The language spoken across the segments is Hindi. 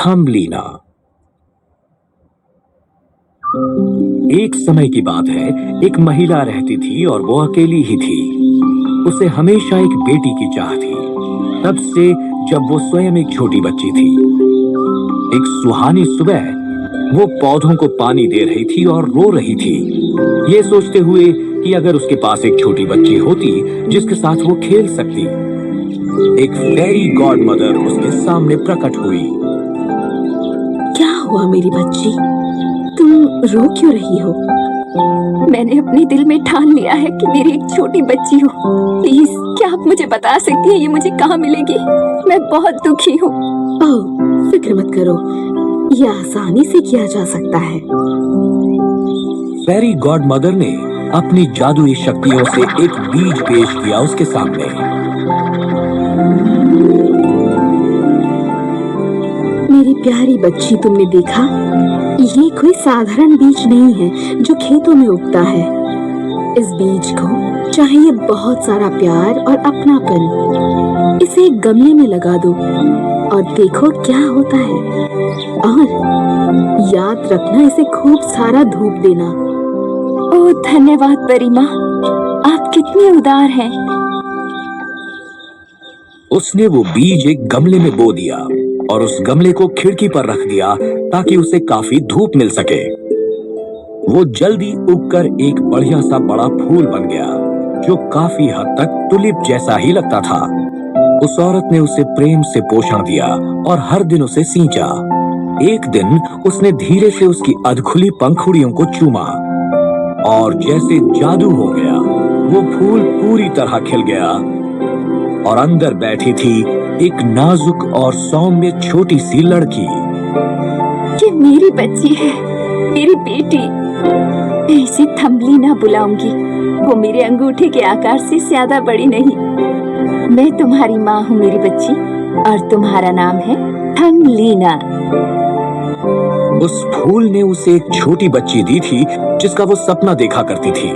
थम्बलीना। एक समय की बात है, एक महिला रहती थी और वो अकेली ही थी। उसे हमेशा एक बेटी की चाह थी, तब से जब वो स्वयं एक छोटी बच्ची थी। एक सुहानी सुबह वो पौधों को पानी दे रही थी और रो रही थी, ये सोचते हुए कि अगर उसके पास एक छोटी बच्ची होती जिसके साथ वो खेल सकती। एक फेरी गॉड मदर उसके सामने प्रकट हुई। क्या हुआ मेरी बच्ची, तुम रो क्यों रही हो? मैंने अपने दिल में ठान लिया है कि मेरी एक छोटी बच्ची हो। प्लीज, क्या आप मुझे बता सकती हैं ये मुझे कहाँ मिलेगी? मैं बहुत दुखी हूँ। ओह, फिक्र मत करो, ये आसानी से किया जा सकता है। फेरी गॉड मदर ने अपनी जादुई शक्तियों से एक बीज पेश किया उसके सामने। मेरी प्यारी बच्ची, तुमने देखा, ये कोई साधारण बीज नहीं है जो खेतों में उगता है। इस बीज को चाहिए बहुत सारा प्यार और अपनापन। इसे एक गमले में लगा दो और देखो क्या होता है। और याद रखना, इसे खूब सारा धूप देना। ओह धन्यवाद परी माँ, आप कितनी उदार हैं। उसने वो बीज एक गमले में बो दिया और उस गमले को खिड़की पर रख दिया ताकि उसे काफी धूप मिल सके। वो जल्दी उगकर एक बढ़िया सा बड़ा फूल बन गया जो काफी हद तक टुलिप जैसा ही लगता था। उस औरत ने उसे प्रेम से पोषण दिया और हर दिन उसे सींचा। एक दिन उसने धीरे से उसकी अधखुली पंखुड़ियों को चूमा और जैसे जादू हो गया, वो फूल पूरी तरह खिल गया और अंदर बैठी थी एक नाजुक और सौम्य छोटी सी लड़की। ये मेरी बच्ची है, मेरी बेटी। मैं इसे थम्बलीना बुलाऊंगी। वो मेरे अंगूठे के आकार से ज्यादा बड़ी नहीं। मैं तुम्हारी माँ हूँ मेरी बच्ची, और तुम्हारा नाम है थम्बलीना। उस फूल ने उसे एक छोटी बच्ची दी थी जिसका वो सपना देखा करती थी।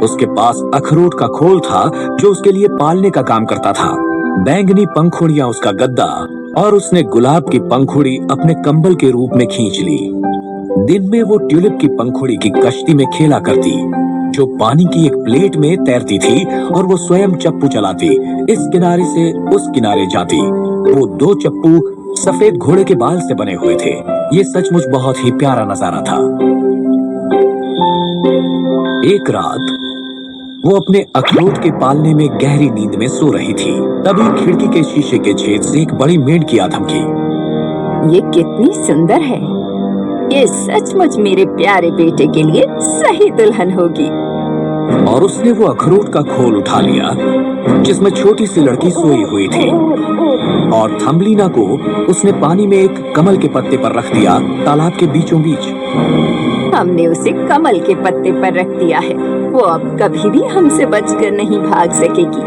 उसके पास अखरोट का खोल था जो उसके लिए पालने का काम करता था, बैंगनी पंखुड़ियां उसका गद्दा, और उसने गुलाब की पंखुड़ी अपने कंबल के रूप में खींच ली। दिन में वो ट्यूलिप की पंखुड़ी की कश्ती में खेला करती जो पानी की एक प्लेट में तैरती थी, और वो स्वयं चप्पू चलाती, इस किनारे से उस किनारे जाती। वो 2 चप्पू सफेद घोड़े के बाल से बने हुए थे। ये सचमुच बहुत ही प्यारा नजारा था। एक रात वो अपने अखरोट के पालने में गहरी नींद में सो रही थी। तभी खिड़की के शीशे के छेद से एक बड़ी मेंढकी आ धमकी। ये कितनी सुंदर है। ये सचमुच मेरे प्यारे बेटे के लिए सही दुल्हन होगी। और उसने वो अखरोट का खोल उठा लिया जिसमें छोटी सी लड़की सोई हुई थी, और थम्बलीना को उसने पानी में एक कमल के पत्ते पर रख दिया, तालाब के बीचों बीच। हमने उसे कमल के पत्ते पर रख दिया है। वो अब कभी भी हमसे बचकर नहीं भाग सकेगी।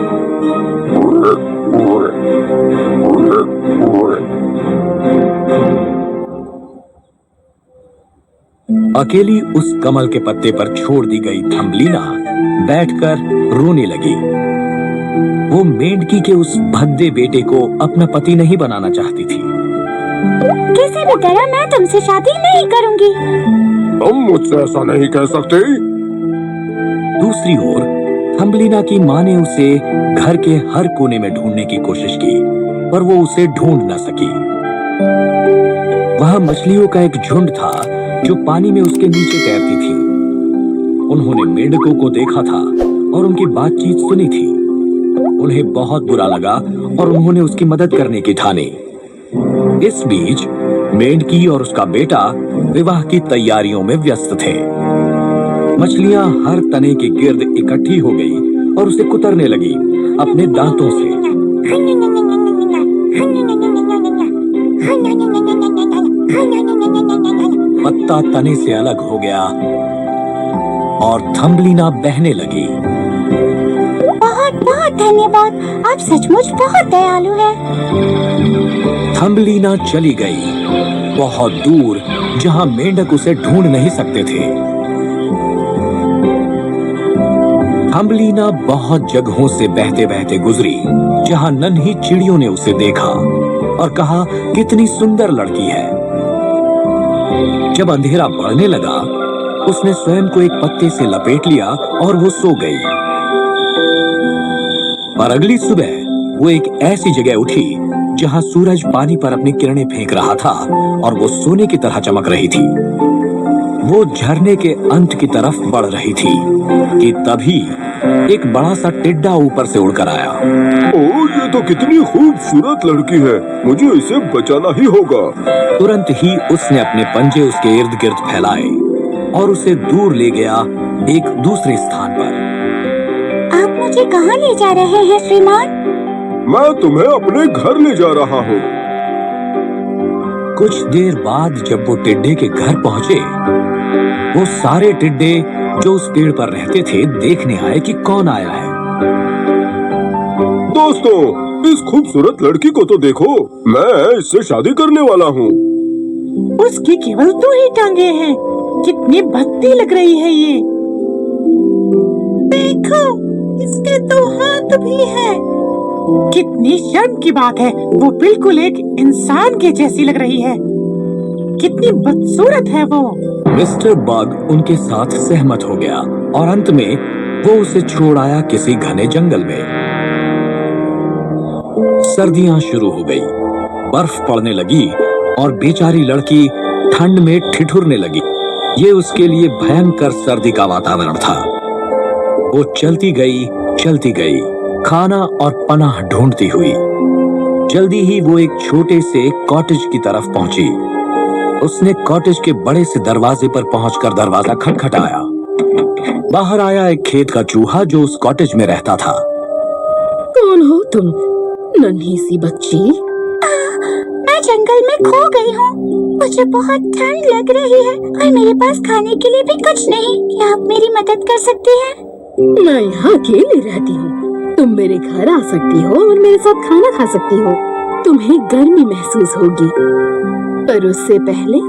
अकेली उस कमल के पत्ते पर छोड़ दी गई थम्बलीना बैठकर रोने लगी। वो मेंढकी के उस भद्दे बेटे को अपना पति नहीं बनाना चाहती थी। किसी भी तरह मैं तुमसे शादी नहीं करूंगी। तुम मुझसे ऐसा नहीं कह सकते। दूसरी ओर थम्बलीना की माँ ने उसे घर के हर कोने में ढूंढने की कोशिश की, पर वो उसे ढूंढ न सकी। वहां मछलियों का एक झुंड था जो पानी में उसके नीचे तैरती थी। उन्होंने मेंढकों को देखा था और उनकी बातचीत सुनी थी। उन्हें बहुत बुरा लगा और उन्होंने उसकी मदद करने की ठानी। इस बीच मेंढकी और उसका बेटा विवाह की तैयारियों में व्यस्त थे। मछलियां हर तने के गिर्द इकट्ठी हो गई और उसे कुतरने लगी अपने दांतों से। पत्ता तने से अलग हो गया और थम्बलीना बहने लगी। बहुत बहुत धन्यवाद, आप सचमुच बहुत दयालु हैं। थम्बलीना चली गई बहुत दूर, जहां मेंढक उसे ढूंढ नहीं सकते थे। थम्बलीना बहुत जगहों से बहते बहते गुजरी जहां नन्ही चिड़ियों ने उसे देखा। और कहा कितनी सुंदर लड़की है। जब अंधेरा बढ़ने लगा उसने स्वयं को एक पत्ते से लपेट लिया और वो सो गई। पर अगली सुबह वो एक ऐसी जगह उठी जहां सूरज पानी पर अपनी किरणें फेंक रहा था और वो सोने की तरह चमक रही थी। वो झरने के अंत की तरफ बढ़ रही थी कि तभी एक बड़ा सा टिड्डा ऊपर से उड़कर आया। ओह, ये तो कितनी खूबसूरत लड़की है, मुझे इसे बचाना ही होगा। तुरंत ही उसने अपने पंजे उसके इर्द गिर्द फैलाए और उसे दूर ले गया एक दूसरे स्थान पर। आप मुझे कहाँ ले जा रहे हैं श्रीमान? मैं तुम्हें अपने घर ले जा रहा हूँ। कुछ देर बाद जब वो टिड्डे के घर पहुंचे, वो सारे टिड्डे जो उस पेड़ पर रहते थे देखने आए कि कौन आया है। दोस्तों, इस खूबसूरत लड़की को तो देखो, मैं इससे शादी करने वाला हूँ। उसकी केवल 2 ही टांगे हैं, कितनी भद्दी लग रही है ये। देखो, इसके 2 हाथ भी हैं। कितनी शर्म की बात है, वो बिल्कुल एक इंसान के जैसी लग रही है। कितनी बदसूरत है वो। मिस्टर बग उनके साथ सहमत हो गया और अंत में वो उसे छोड़ आया किसी घने जंगल में। सर्दियां शुरू हो गई, बर्फ पड़ने लगी और बेचारी लड़की ठंड में ठिठुरने लगी। ये उसके लिए भयंकर सर्दी का वातावरण था। वो चलती गई, खाना और पनाह ढूंढती हुई। जल्दी ही वो एक छोटे से कॉटेज की तरफ पहुंची। उसने कॉटेज के बड़े से दरवाजे पर पहुंचकर दरवाजा खटखटाया। बाहर आया एक खेत का चूहा जो उस कॉटेज में रहता था। कौन हो तुम, नन्ही सी बच्ची? मैं जंगल में खो गई हूँ। मुझे बहुत ठंड लग रही है और मेरे पास खाने के लिए भी कुछ नहीं। क्या आप मेरी मदद कर सकती हैं? मैं यहाँ अकेली रहती हूँ। तुम मेरे घर आ सकती हो और मेरे साथ खाना खा सकती हो। तुम्हें गर्मी महसूस होगी, पर उससे पहले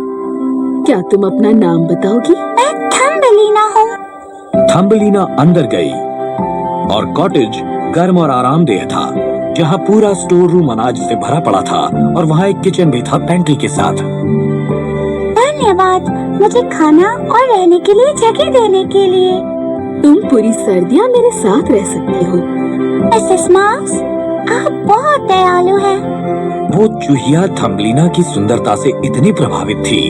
क्या तुम अपना नाम बताओगी? मैं थम्बलीना हूँ। थम्बलीना अंदर गई और कॉटेज गर्म और आरामदेह था, जहाँ पूरा स्टोर रूम अनाज से भरा पड़ा था और वहाँ एक किचन भी था पेंट्री के साथ। धन्यवाद मुझे खाना और रहने के लिए जगह देने के लिए। तुम पूरी सर्दियाँ मेरे साथ रह सकती हो। मिसेस माउस, आप बहुत दयालु हैं। वो चूहिया थम्बलीना की सुंदरता से इतनी प्रभावित थी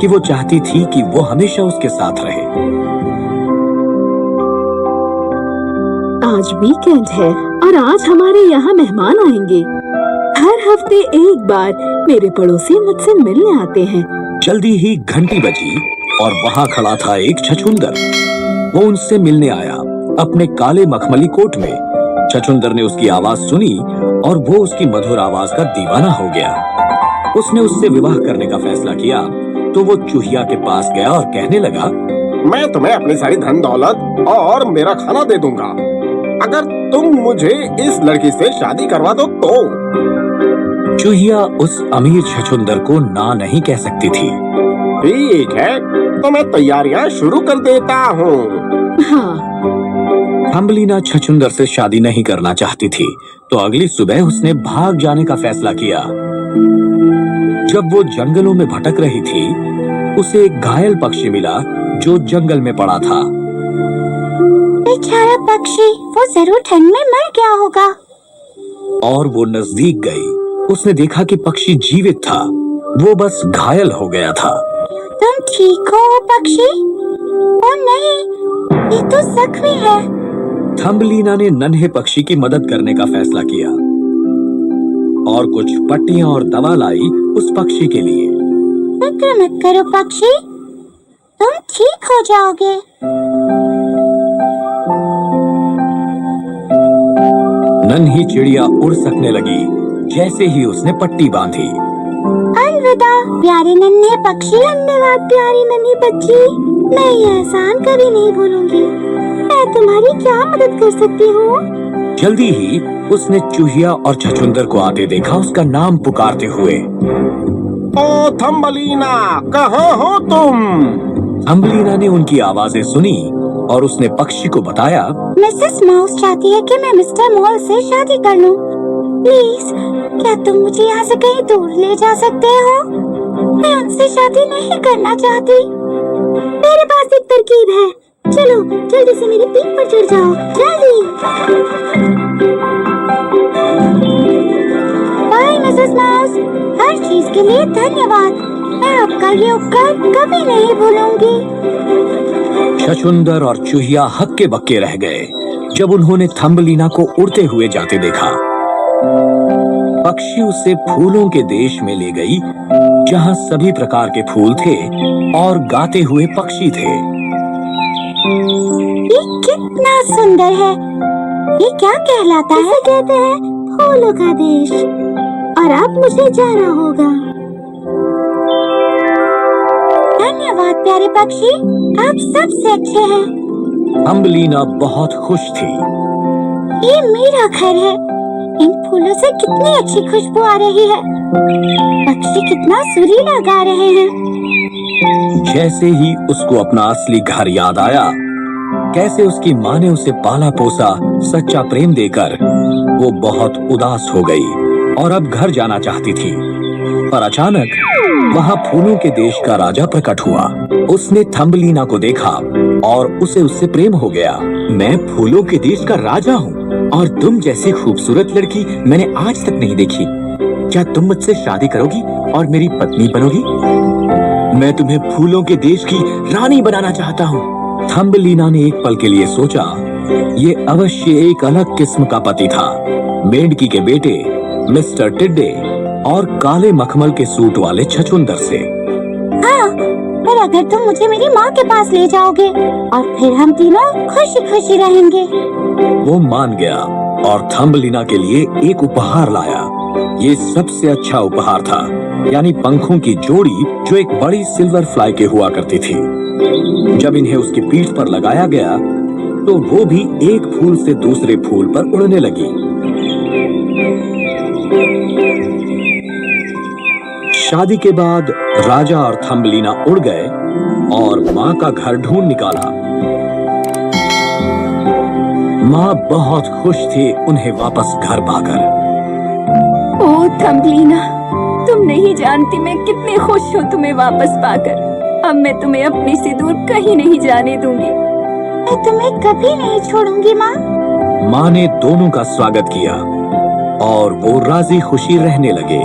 कि वो चाहती थी कि वो हमेशा उसके साथ रहे। आज वीकेंड है और आज हमारे यहाँ मेहमान आएंगे। हर हफ्ते एक बार मेरे पड़ोसी मुझसे मिलने आते हैं। जल्दी ही घंटी बजी और वहाँ खड़ा था एक छछूंदर। वो उनसे मिलने आया अपने काले मखमली कोट में। छछूंदर ने उसकी आवाज सुनी और वो उसकी मधुर आवाज का दीवाना हो गया। उसने उससे विवाह करने का फैसला किया तो वो चूहिया के पास गया और कहने लगा, मैं तुम्हें अपनी सारी धन दौलत और मेरा खाना दे दूंगा, अगर तुम मुझे इस लड़की से शादी करवा दो तो। चूहिया उस अमीर छछूंदर को ना नहीं कह सकती थी। ठीक है, तो मैं तैयारियां शुरू कर देता हूँ। हाँ, थम्बलीना छछूंदर से शादी नहीं करना चाहती थी, तो अगली सुबह उसने भाग जाने का फैसला किया। जब वो जंगलों में भटक रही थी, उसे एक घायल पक्षी मिला जो जंगल में पड़ा था। बेचारा पक्षी, वो जरूर ठंड में मर गया होगा। और वो नजदीक गई। उसने देखा कि पक्षी जीवित था, वो बस घायल हो गया था। तुम ठीक हो पक्षी? ओ नहीं, ये तो जख्मी है। थम्बलीना ने नन्हे पक्षी की मदद करने का फैसला किया और कुछ पट्टियां और दवा लाई उस पक्षी के लिए। फिक्र मत करो पक्षी, तुम ठीक हो जाओगे। नन्ही चिड़िया उड़ सकने लगी जैसे ही उसने पट्टी बांधी। अलविदा प्यारे नन्हे पक्षी। धन्यवाद प्यारी नन्ही बच्ची। मैं ये एहसान कभी नहीं भूलूंगी। मैं तुम्हारी क्या मदद कर सकती हूँ? जल्दी ही उसने चूहिया और छछूंदर को आते देखा, उसका नाम पुकारते हुए। ओ थम्बलीना, कहाँ हो तुम? थम्बलीना ने उनकी आवाजें सुनी और उसने पक्षी को बताया, मिसेस माउस चाहती है कि मैं मिस्टर मॉल से शादी कर लूं, प्लीज, क्या तुम मुझे यहाँ से कहीं दूर ले जा सकते हो? मैं उनसे शादी नहीं करना चाहती। मेरे पास एक तरकीब है। चलो जल्दी से मेरी पीठ पर चढ़ जाओ, जल्दी। बाय मिसेस माउस, हर चीज के लिए धन्यवाद। मैं आपका ये उपकार कभी नहीं भूलूंगी। छछूंदर और चूहिया हक्के बक्के रह गए जब उन्होंने थम्बलीना को उड़ते हुए जाते देखा। पक्षी उसे फूलों के देश में ले गई जहां सभी प्रकार के फूल थे और गाते हुए पक्षी थे। ये कितना सुंदर है। ये क्या कहलाता है? इसे कहते हैं फूलों का देश। और अब मुझे जाना होगा। धन्यवाद प्यारे पक्षी, आप सबसे अच्छे हैं। थम्बलीना बहुत खुश थी। ये मेरा घर है। इन फूलों से कितनी अच्छी खुशबू आ रही है। पक्षी कितना सुरीला गा रहे हैं। जैसे ही उसको अपना असली घर याद आया, कैसे उसकी माँ ने उसे पाला पोसा सच्चा प्रेम देकर, वो बहुत उदास हो गई और अब घर जाना चाहती थी। पर अचानक वहाँ फूलों के देश का राजा प्रकट हुआ। उसने थम्बलीना को देखा और उसे उससे प्रेम हो गया। मैं फूलों के देश का राजा हूँ और तुम जैसी खूबसूरत लड़की मैंने आज तक नहीं देखी। क्या तुम मुझसे शादी करोगी और मेरी पत्नी बनोगी? मैं तुम्हें फूलों के देश की रानी बनाना चाहता हूँ। थम्बलीना ने एक पल के लिए सोचा, ये अवश्य एक अलग किस्म का पति था। मेंढकी के बेटे मिस्टर टिड्डे और काले मखमल के सूट वाले छछूंदर से। हाँ, पर अगर तुम मुझे मेरी माँ के पास ले जाओगे और फिर हम तीनों खुशी खुशी रहेंगे। वो मान गया और थम्बलीना के लिए एक उपहार लाया। ये सबसे अच्छा उपहार था, यानी पंखों की जोड़ी जो एक बड़ी सिल्वर फ्लाई के हुआ करती थी। जब इन्हें उसकी पीठ पर लगाया गया तो वो भी एक फूल से दूसरे फूल पर उड़ने लगी। शादी के बाद राजा और थम्बलीना उड़ गए और माँ का घर ढूंढ निकाला। माँ बहुत खुश थी उन्हें वापस घर पाकर। ओह थम्बलीना, तुम नहीं जानती मैं कितनी खुश हूँ तुम्हें वापस पाकर। अब मैं तुम्हें अपने से दूर कहीं नहीं जाने दूंगी। मैं तुम्हें कभी नहीं छोड़ूंगी माँ। माँ ने दोनों का स्वागत किया और वो राजी खुशी रहने लगे।